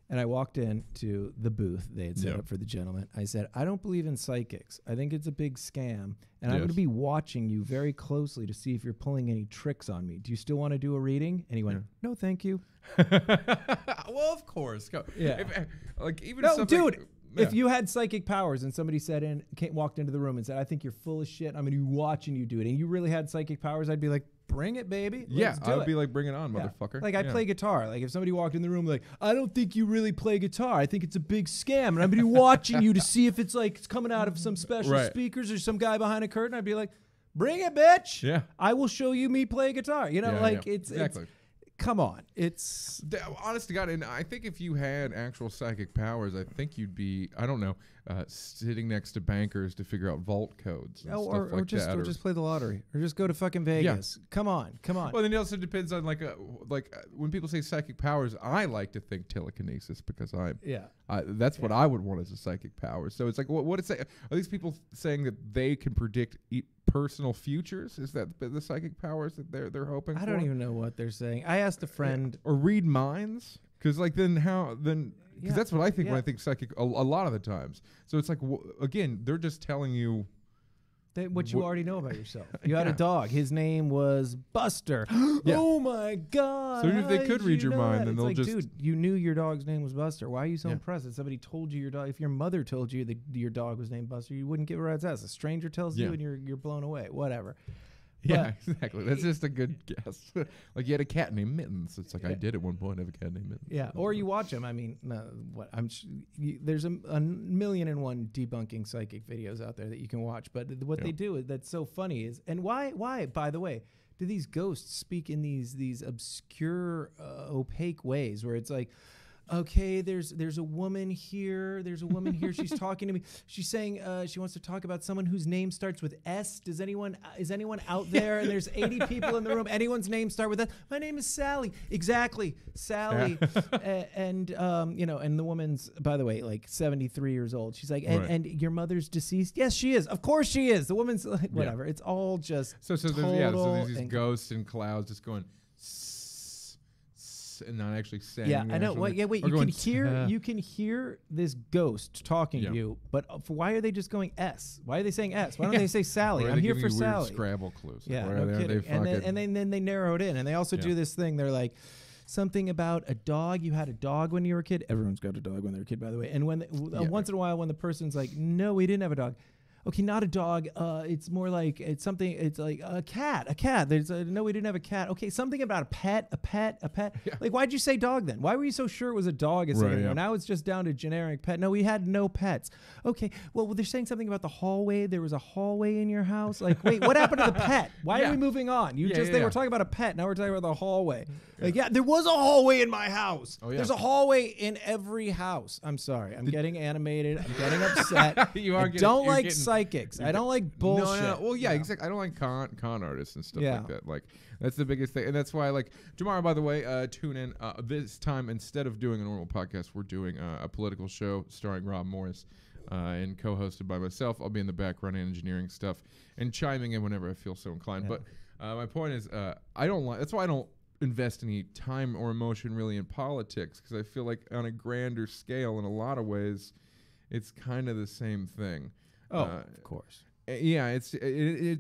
And I walked into the booth they had set up for the gentleman. I said, I don't believe in psychics. I think it's a big scam. And I'm going to be watching you very closely to see if you're pulling any tricks on me. Do you still want to do a reading? And he went, no, thank you.
Well, of course. Go.
Yeah.
Dude.
If you had psychic powers and somebody walked into the room and said, I think you're full of shit, I'm going to be watching you do it, and you really had psychic powers, I'd be like, bring it, baby.
I would be like, bring it on, motherfucker.
Like, I play guitar. Like, if somebody walked in the room like, I don't think you really play guitar. I think it's a big scam. And I'm going to be watching you to see if it's like it's coming out of some special speakers or some guy behind a curtain. I'd be like, bring it, bitch.
Yeah.
I will show you me play guitar. You know, it's
exactly.
Come on. It's
honest to God, and I think if you had actual psychic powers, I think you'd be, I don't know, sitting next to bankers to figure out vault codes and stuff like that.
Or just play the lottery. Or just go to fucking Vegas. Yeah. Come on.
Well, then it also depends on like when people say psychic powers, I like to think telekinesis because that's what I would want as a psychic power. So it's like, what is it? Are these people saying that they can predict personal futures? Is that the psychic powers that they're hoping for?
I don't even know what they're saying. I asked a friend.
Or read minds? Because like because that's what I think when I think psychic a lot of the times. So it's like, again, they're just telling you
what you already know about yourself. You had a dog. His name was Buster. Oh my God.
So if they could read your mind, then they'll just...
Dude, you knew your dog's name was Buster. Why are you so impressed that somebody told you your dog? If your mother told you that your dog was named Buster, you wouldn't give a rat's ass. A stranger tells you and you're blown away. Whatever.
Yeah, exactly. That's just a good guess. Like you had a cat named Mittens. It's like I did at one point have a cat named Mittens.
Yeah, or you watch them. I mean, there's a million and one debunking psychic videos out there that you can watch. But what they do that's so funny is, and why? By the way, do these ghosts speak in these obscure, opaque ways where it's like, okay, there's a woman here. She's talking to me. She's saying she wants to talk about someone whose name starts with S. Is anyone out there? And there's 80 people in the room. Anyone's name start with S? My name is Sally. Exactly, Sally. And the woman's, by the way, like 73 years old. She's like, and your mother's deceased? Yes, she is. Of course she is. The woman's like, whatever. It's all just
so there's these ghosts and clouds just going. And not actually saying.
Yeah, I know. Wait. You can hear this ghost talking to you, but why are they just going S? Why are they saying S? Why don't they say Sally? I'm here for Sally.
Scrabble clues.
Yeah, no kidding. And then they narrow it in, and they also do this thing. They're like something about a dog. You had a dog when you were a kid. Everyone's got a dog when they're a kid, by the way. And when once in a while, when the person's like, "No, we didn't have a dog." Okay, not a dog. It's more like it's something. It's like a cat. There's no, we didn't have a cat. Okay, something about a pet. Yeah. Like, why'd you say dog then? Why were you so sure it was a dog? Now it's just down to generic pet. No, we had no pets. Okay, well, they're saying something about the hallway. There was a hallway in your house. Like, wait, what happened to the pet? Why are we moving on? They were talking about a pet. Now we're talking about the hallway. Like, there was a hallway in my house. Oh, yeah. There's a hallway in every house. I'm sorry. I'm getting animated. I'm getting upset. I don't like psychics. I don't like bullshit.
No. Well, exactly. I don't like con artists and stuff like that. Like, that's the biggest thing. And that's why, like, tomorrow, by the way, tune in. This time, instead of doing a normal podcast, we're doing a political show starring Rob Morris and co-hosted by myself. I'll be in the background engineering stuff and chiming in whenever I feel so inclined. Yeah. But my point is, that's why I don't invest any time or emotion really in politics, because I feel like on a grander scale, in a lot of ways, it's kind of the same thing.
Oh, of course.
Yeah, at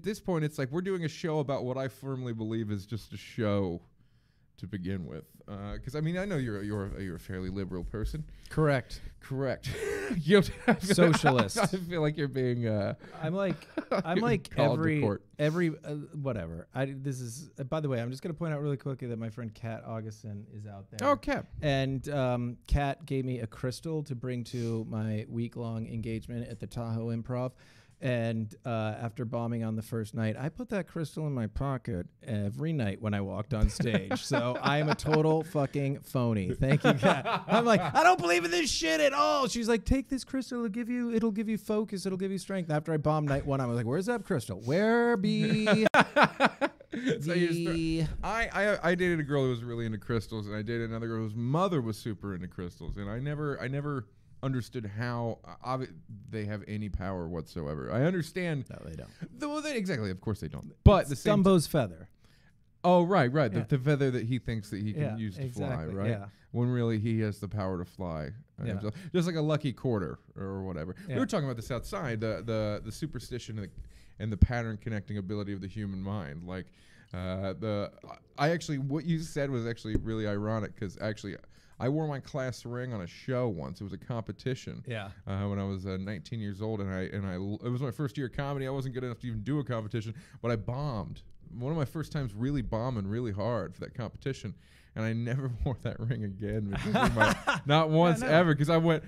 this point, it's like we're doing a show about what I firmly believe is just a show to begin with. Because I mean, I know you're a fairly liberal person.
Correct.
Socialist. I feel like you're being.
I'm like every whatever. This is by the way. I'm just gonna point out really quickly that my friend Kat Augustin is out there.
Oh, Kat.
And Kat gave me a crystal to bring to my week-long engagement at the Tahoe Improv. And after bombing on the first night, I put that crystal in my pocket every night when I walked on stage. So I am a total fucking phony. Thank you, Kat. I'm like, I don't believe in this shit at all. She's like, take this crystal. It'll give you focus. It'll give you strength. After I bombed night one, I was like, where's that crystal? Where be?
I dated a girl who was really into crystals, and I dated another girl whose mother was super into crystals, and I never understood how they have any power whatsoever. I understand.
No, they don't.
Exactly. Of course they don't. But the same
Dumbo's feather.
Oh, right.
Yeah.
The feather that he thinks that he can use to fly,
exactly,
right?
yeah.
When really he has the power to fly.
Yeah.
Just like a lucky quarter or whatever.
Yeah.
We were talking about this outside, the superstition and the pattern connecting ability of the human mind. Like, what you said was actually really ironic because actually I wore my class ring on a show once. It was a competition.
Yeah.
When I was 19 years old, and it was my first year of comedy. I wasn't good enough to even do a competition, but I bombed. One of my first times really bombing really hard for that competition, and I never wore that ring again. Not once ever, because I went,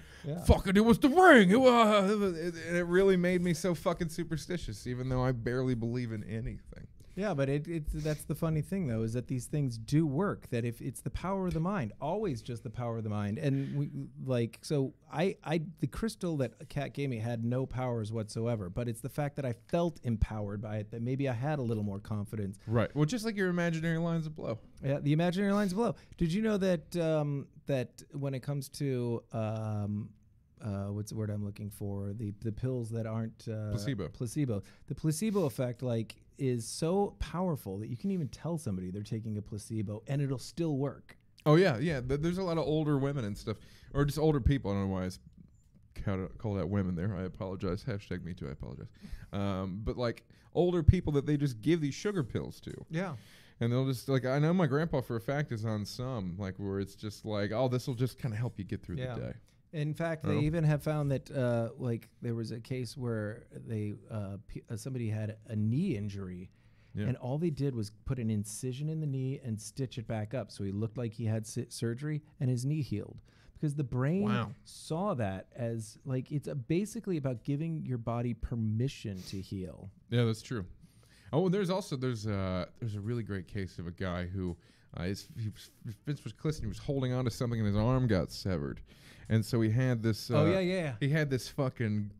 fuck it was the ring. It really made me so fucking superstitious, even though I barely believe in anything.
Yeah, but that's the funny thing, though, is that these things do work. That if it's the power of the mind, always just the power of the mind. And the crystal that Kat gave me had no powers whatsoever. But it's the fact that I felt empowered by it that maybe I had a little more confidence.
Right. Well, just like your imaginary lines of blow.
Yeah, the imaginary lines below. Did you know that that when it comes to what's the word I'm looking for? The pills that aren't placebo. The placebo effect, is so powerful that you can even tell somebody they're taking a placebo and it'll still work.
Oh yeah. There's a lot of older women and stuff, or just older people. I don't know why I call that women there. I apologize. Hashtag me too. I apologize. But like older people that they just give these sugar pills to. Yeah. And they'll just I know my grandpa for a fact is on some where it's just this will just kind of help you get through the day.
In fact, they even have found that there was a case where somebody had a knee injury, and all they did was put an incision in the knee and stitch it back up, so he looked like he had surgery, and his knee healed. Because the brain saw that as it's basically about giving your body permission to heal. Yeah,
that's true. Oh, there's a really great case of a guy who Vince was clipped and he was holding on to something and his arm got severed. And so he had this. He had this fucking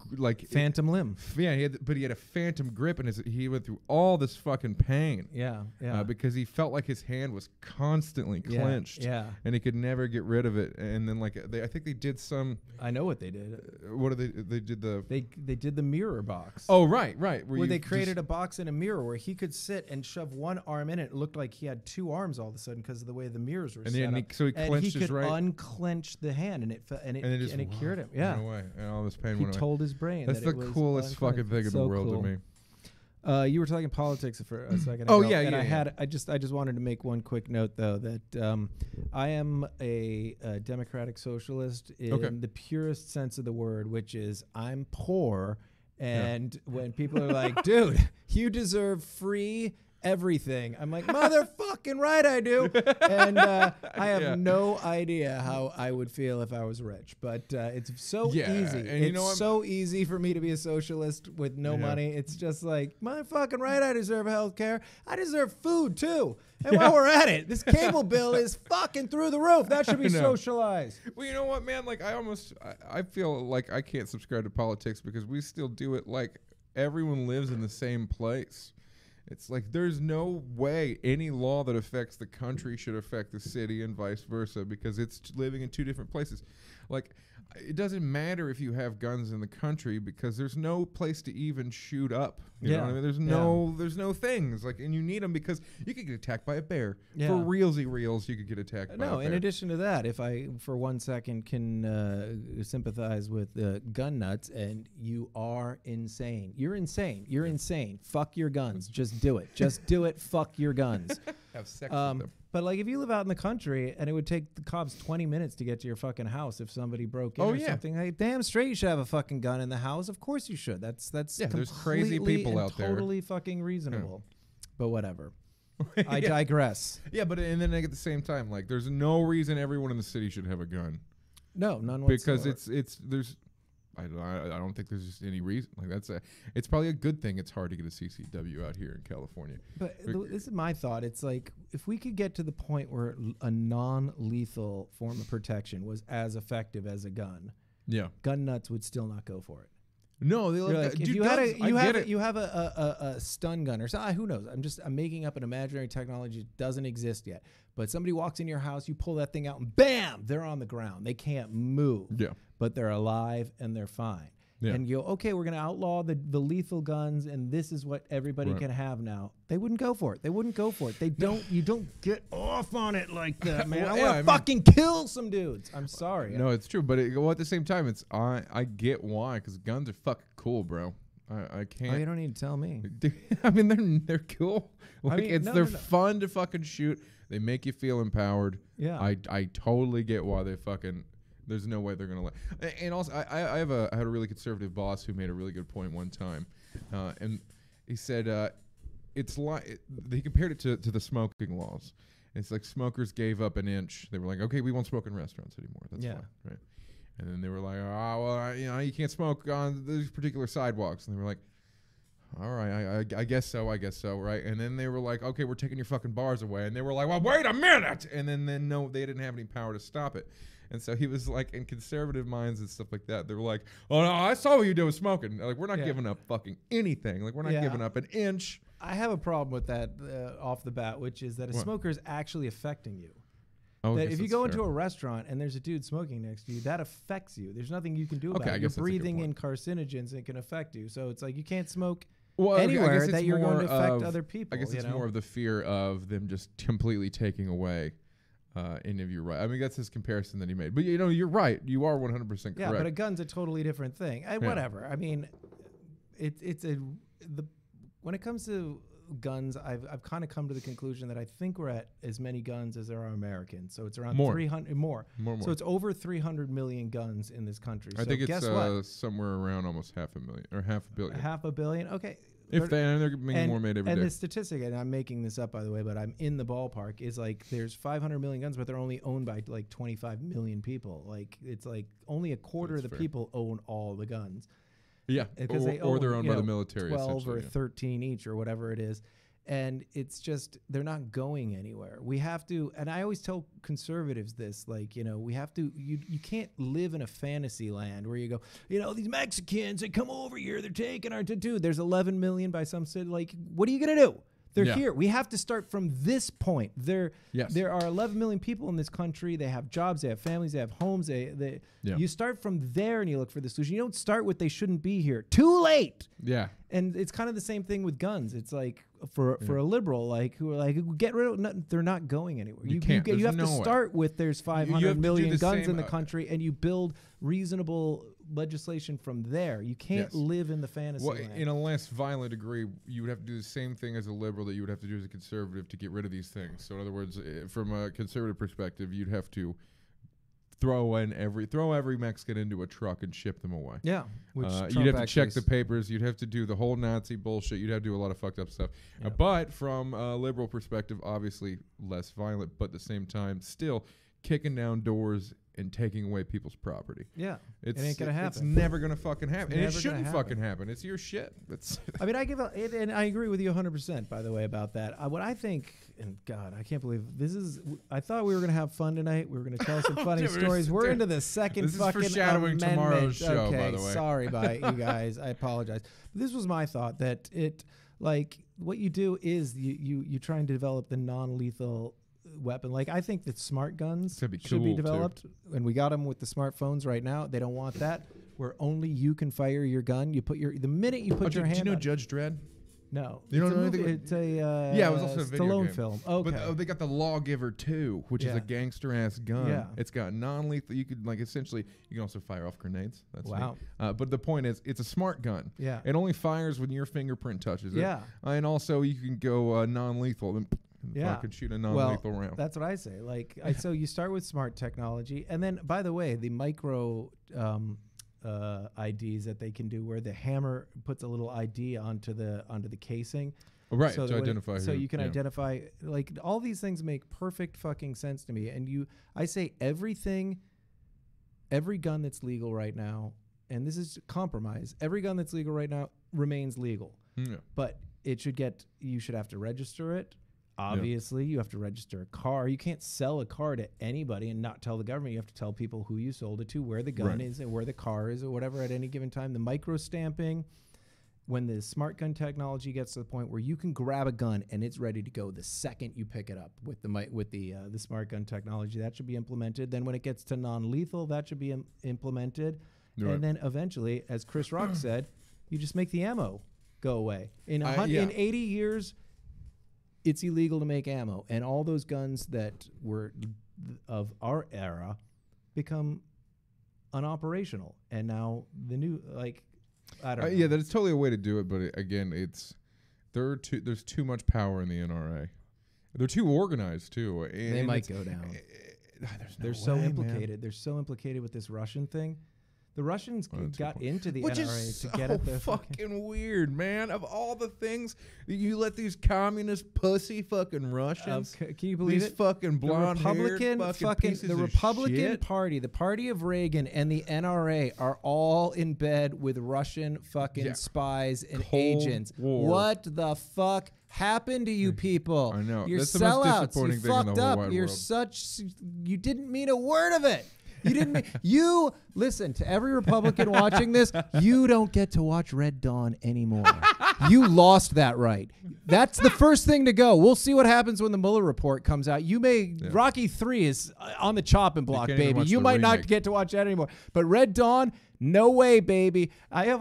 phantom limb.
Yeah, but he had a phantom grip, and he went through all this fucking pain.
Yeah.
Because he felt like his hand was constantly clenched.
Yeah.
And he could never get rid of it. And then I think they did some.
I know what they did.
What did they did the?
They did the mirror box.
Oh right.
Where they created a box in a mirror where he could sit and shove one arm in it. It looked like he had two arms all of a sudden because of the way the mirrors were set up.
So he clenched his right.
And he could unclench the hand, and it cured him. Yeah.
Went away, and all this pain
he
went away.
told his brain
that's
that
the coolest fucking thing in the world to me.
You were talking politics for a second
ago.
I just wanted to make one quick note though that I am a democratic socialist in the purest sense of the word, which is I'm poor, and when people are like, dude, you deserve free everything, I'm like, motherfucking right I do. And I have no idea how I would feel if I was rich, but it's so easy. And it's so easy for me to be a socialist with no money. It's just like, motherfucking right I deserve health care. I deserve food too. And while we're at it, this cable bill is fucking through the roof. That should be socialized.
Well, you know what, man? I feel like I can't subscribe to politics because we still do it like everyone lives in the same place. It's like there's no way any law that affects the country should affect the city and vice versa because it's living in two different places. It doesn't matter if you have guns in the country because there's no place to even shoot up. You know what I mean? There's no things and you need them because you could get attacked by a bear. For reals, you could get attacked by a bear.
No, in addition to that, if I for 1 second can sympathize with gun nuts, and you are insane. You're insane. Fuck your guns. Just do it. Just do it. Fuck your guns.
Have sex with them.
But if you live out in the country and it would take the cops 20 minutes to get to your fucking house if somebody broke in or something, damn straight you should have a fucking gun in the house. Of course you should. That's
there's crazy people out there.
Totally fucking reasonable. But whatever. I digress.
Yeah, and then at the same time, there's no reason everyone in the city should have a gun.
No, none whatsoever.
Because there's. I don't think there's just any reason. It's probably a good thing it's hard to get a CCW out here in California.
But this is my thought. It's if we could get to the point where a non-lethal form of protection was as effective as a gun, gun nuts would still not go for it.
No, they love
if you have a stun gun or something. Who knows? I'm making up an imaginary technology that doesn't exist yet. But somebody walks in your house, you pull that thing out, and bam, they're on the ground. They can't move.
Yeah.
But they're alive and they're fine.
Yeah.
And you go, okay, we're going to outlaw the lethal guns, and this is what everybody can have now. They wouldn't go for it. They wouldn't go for it. They don't. You don't get off on it like that, man. I want to fucking kill some dudes. I'm sorry.
No, it's true. But at the same time, I get why, because guns are fucking cool, bro. I can't.
Oh, you don't need to tell me.
I mean, they're cool. Like,
I mean,
they're fun to fucking shoot. They make you feel empowered.
Yeah.
I totally get why they fucking. There's no way they're gonna let. And also, I had a really conservative boss who made a really good point one time, and he said it's like he compared it to the smoking laws. It's like smokers gave up an inch. They were like, okay, we won't smoke in restaurants anymore. That's fine, right? And then they were like, well, you can't smoke on these particular sidewalks. And they were like, all right, I guess so, right? And then they were like, okay, we're taking your fucking bars away. And they were like, well, wait a minute. And then no, they didn't have any power to stop it. And so he was like, in conservative minds and stuff like that, they were like, oh, no, I saw what you did with smoking. Like, we're not giving up fucking anything. Like, we're not giving up an inch.
I have a problem with that off the bat, which is that a smoker is actually affecting you.
Oh,
that if you go into a restaurant and there's a dude smoking next to you, that affects you. There's nothing you can do about it. You're breathing in carcinogens and it can affect you. So it's like you can't smoke anywhere that you're going to affect other people.
I guess it's more of the fear of them just completely taking away any of your right. I mean, that's his comparison that he made. But, you're right. You are 100% correct.
Yeah, but a gun's a totally different thing. Whatever. I mean, when it comes to guns, I've kind of come to the conclusion that I think we're at as many guns as there are Americans. So it's around 300 more. So it's over 300 million guns in this country.
I think it's somewhere around almost 500,000 or 500 million.
500 million. Okay.
If they're making more made every day.
And the statistic, and I'm making this up by the way, but I'm in the ballpark, is like there's 500 million guns, but they're only owned by like 25 million people. Like it's like only a quarter of the people own all the guns.
Yeah,
because they're owned by the military, 12 or 13 each or whatever it is. And it's just, they're not going anywhere. We have to, and I always tell conservatives this, like, we have to, you can't live in a fantasy land where you go, these Mexicans, they come over here, they're taking our dude. There's 11 million by some city. Like, what are you going to do? They're here. We have to start from this point. There are 11 million people in this country. They have jobs. They have families. They have homes. You start from there and you look for the solution. You don't start with they shouldn't be here. Too late.
Yeah.
And it's kind of the same thing with guns. It's like for a liberal, like who are like get rid of. They're not going anywhere. You have to start with there's 500 million guns in the country, and you build reasonable legislation from there. You can't live in the fantasy land.
In a less violent degree, you would have to do the same thing as a liberal that you would have to do as a conservative to get rid of these things. So in other words, from a conservative perspective, you'd have to throw every Mexican into a truck and ship them away.
Yeah.
You'd have to check the papers. You'd have to do the whole Nazi bullshit. You'd have to do a lot of fucked up stuff. Yeah. But from a liberal perspective, obviously less violent, but at the same time, still kicking down doors and taking away people's property.
Yeah, it ain't gonna happen.
It's never gonna fucking happen. And it shouldn't fucking happen. It's your shit.
I mean, and I agree with you 100%. By the way, about that. What I think, and God, I can't believe this is. I thought we were gonna have fun tonight. We were gonna tell some funny stories. We're into the second fucking
foreshadowing
amendment.
Tomorrow's show.
Okay,
by the way,
sorry, you guys. I apologize. This was my thought that like what you do is you try and develop the non-lethal weapon. Like I think that smart guns should be developed, and we got them with the smartphones right now. They don't want that, where only you can fire your gun. You put the minute you put your hand.
Do you know Judge Dredd?
No,
you don't know anything.
It's a
it was also a video
Stallone
game.
film. Okay,
but they got the Lawgiver 2, which is a gangster ass gun. Yeah, it's got non-lethal. You could essentially you can also fire off grenades. That's
wow.
But the point is, it's a smart gun.
Yeah,
it only fires when your fingerprint touches it.
Yeah,
and also you can go non-lethal. Fucking shoot a non-lethal round.
That's what I say. Like, so you start with smart technology, and then, by the way, the micro IDs that they can do, where the hammer puts a little ID onto the casing,
right? So to identify.
So you can identify. Like, all these things make perfect fucking sense to me. And I say every gun that's legal right now, and this is compromise. Every gun that's legal right now remains legal.
Yeah.
But you should have to register it. Obviously, you have to register a car. You can't sell a car to anybody and not tell the government. You have to tell people who you sold it to, where the gun is, and where the car is, or whatever at any given time. The micro stamping when the smart gun technology gets to the point where you can grab a gun and it's ready to go the second you pick it up with the smart gun technology, that should be implemented. Then when it gets to non-lethal, that should be implemented.
Right.
And then eventually, as Chris Rock said, you just make the ammo go away. In 80 years, it's illegal to make ammo, and all those guns that were of our era become unoperational. And now the new, like, I don't know.
Yeah, that's totally a way to do it, but again, there's too much power in the NRA. They're too organized too. And
they might go down. They're so implicated.
Man.
They're so implicated with this Russian thing. The Russians got into the
Which
NRA
is
to get at the
fucking weird, man. Of all the things that you let these communist pussy fucking Russians,
can you believe
these
it?
fucking blonde
The Republican Party, the party of Reagan, and the NRA are all in bed with Russian fucking spies and agents.
War.
What the fuck happened to you people?
I know.
You're
That's the most
sellouts.
disappointing
You
thing in the
fucked
whole
up.
wide
You're
world.
you didn't mean a word of it. You didn't mean, you listen to every Republican watching this. You don't get to watch Red Dawn anymore. You lost that right. That's the first thing to go. We'll see what happens when the Mueller report comes out. Rocky 3 is on the chopping block, baby. You might not get to watch that anymore. But Red Dawn, no way, baby. I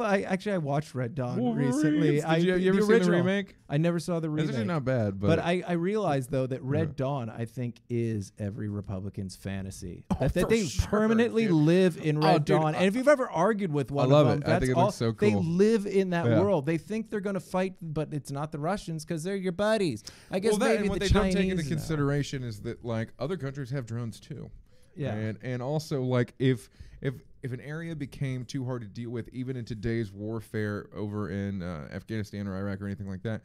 watched Red Dawn recently.
Did you ever see the remake?
I never saw the remake.
It's actually not bad, but
I realized though that Red Dawn, I think, is every Republican's fantasy. That they permanently live in Red Dawn. And if you've ever argued with one of them,
I think it looks so cool.
They live in that world. They think they're going to fight, but it's not the Russians because they're your buddies. I guess maybe
what
the
they
Chinese
don't take into consideration is that like other countries have drones too.
Yeah.
And also like if an area became too hard to deal with, even in today's warfare over in Afghanistan or Iraq or anything like that,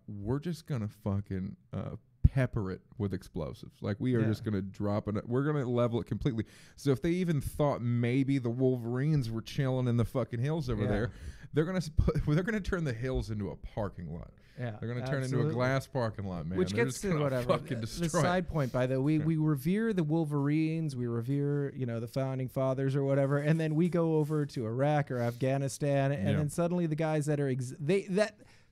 we're just gonna fucking pepper it with explosives. Like we are just gonna drop it. We're gonna level it completely. So if they even thought maybe the Wolverines were chilling in the fucking hills over there, they're gonna turn the hills into a parking lot.
Yeah,
they're going to turn into a glass parking lot, man.
Which gets to whatever. The side point, by the way, we revere the Wolverines, we revere, the founding fathers or whatever, and then we go over to Iraq or Afghanistan, and then suddenly the guys that are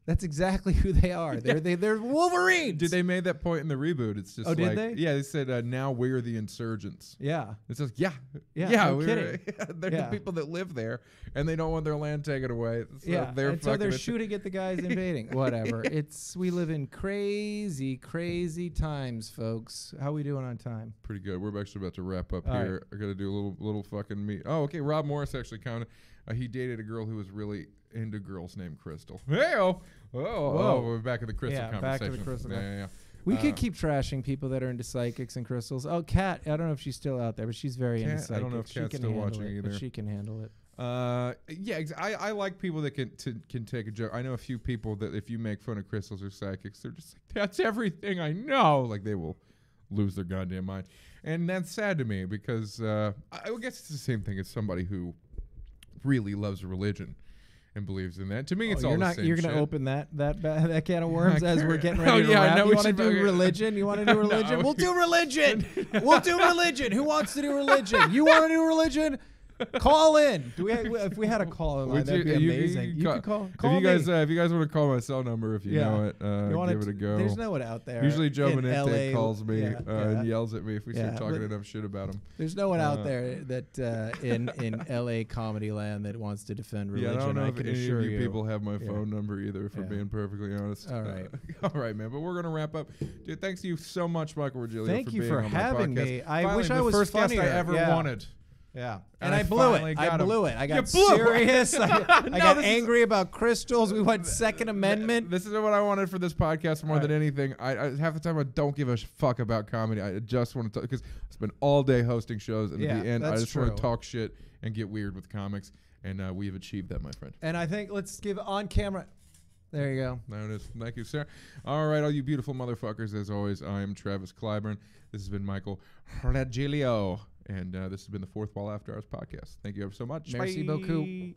that's exactly who they are. They're Wolverines.
Dude, they made that point in the reboot. It's just
did they?
Yeah, they said now we're the insurgents.
Yeah.
It says
no
kidding. They're the people that live there, and they don't want their land taken away. So they're
shooting at the guys invading. Whatever. We live in crazy, crazy times, folks. How we doing on time?
Pretty good. We're actually about to wrap up
All
here. I got to do a little fucking meet. Oh, okay. Rob Morris actually commented. He dated a girl who was really into girls named Crystal. Hey-oh. Oh, we're back at the crystal conversation.
Back to the crystal.
Yeah.
We could keep trashing people that are into psychics and crystals. Oh, Kat, I don't know if she's still out there, but she's very into psychics.
I don't know if Kat's still watching either.
But she can handle it.
I like people that can take a joke. I know a few people that if you make fun of crystals or psychics, they're just like, that's everything I know. Like they will lose their goddamn mind. And that's sad to me because I guess it's the same thing as somebody who really loves religion and believes in that. To me, it's all the same
You're going to open that can of worms as we're getting ready to wrap. You want to do religion? You want to do religion? We'll do religion. We'll do religion. Who wants to do religion? You want to do religion? Call in. If we had a call in line, that'd be amazing. You could call
if you guys want to call my cell number, if you know it, give it a go.
There's no one out there.
Usually Joe Manente calls me and yells at me if we start talking enough shit about him.
There's no one out there that in LA comedy land that wants to defend religion.
Yeah, I don't know if
any
of you people have my phone number either, if we're being perfectly honest.
All right.
All right, man. But we're going to wrap up. Dude, thanks to you so much, Michael Regilio,
Thank you for
being on
having
my podcast.
me. I wish I was
the first guest
funnier.
I ever wanted.
Yeah.
And
I blew it. I blew it. I got serious. I got angry about crystals. We went Second Amendment.
This is what I wanted for this podcast more than anything. I half the time I don't give a fuck about comedy. I just want to talk because I spend all day hosting shows, and at the end I just want to talk shit and get weird with comics. And we've achieved that, my friend.
And I think let's give on camera. There you go.
There it is. Thank you, sir. All right, all you beautiful motherfuckers. As always, I am Travis Clyburn. This has been Michael Regilio. And this has been the Fourth Wall After Hours podcast. Thank you ever so much.
Merci beaucoup.